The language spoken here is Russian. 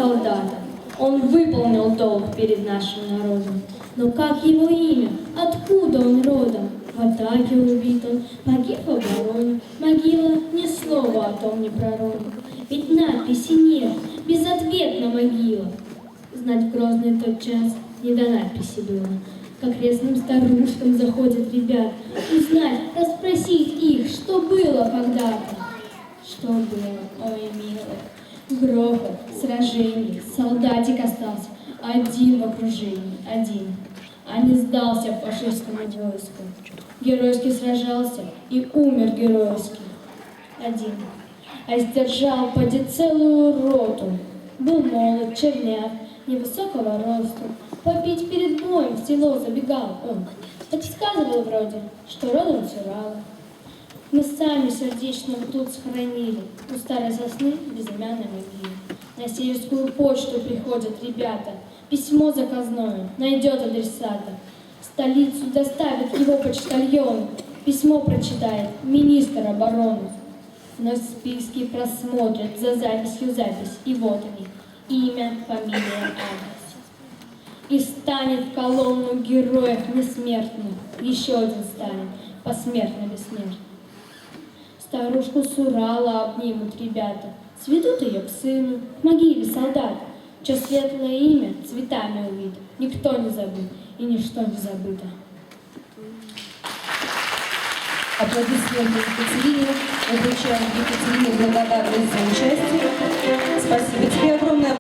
солдата. Он выполнил долг перед нашим народом. Но как его имя? Откуда он родом? В атаке убит он, погиб в обороне. Могила ни слова о том не проронит. Ведь надписи нет, безответна могила. Знать в грозный тот час не до надписи было. К окрестным старушкам заходят ребят. Узнать, расспросить их, что было когда-то. Что было, ой, милый. Грохот, сражение, солдатик остался. Один в окружении, один. А не сдался фашистскому войску. Геройски сражался и умер геройски. Один. А сдержал поди целую роту. Был молод, черняв, невысокого росту. Попить перед боем в село забегал он. Подсказывал вроде, что родом с Урала. Мы сами сердечно тут схоронили у старой сосны безымянной могилы. На сельскую почту приходят ребята, письмо заказное найдет адресата. В столицу доставит его почтальон, письмо прочитает министр обороны. Но списки просмотрят за записью запись, и вот они, имя, фамилия, адрес. И станет в колонну героев несмертных, еще один станет, посмертно бессмертный. Старушку с Урала обнимут ребята, сведут ее к сыну, к могиле солдата, чье светлое имя цветами увито, никто не забыл и ничто не забыто. Аплодисменты Екатерине. Мы вручаем Екатерине благодарность за участие. Спасибо тебе огромное.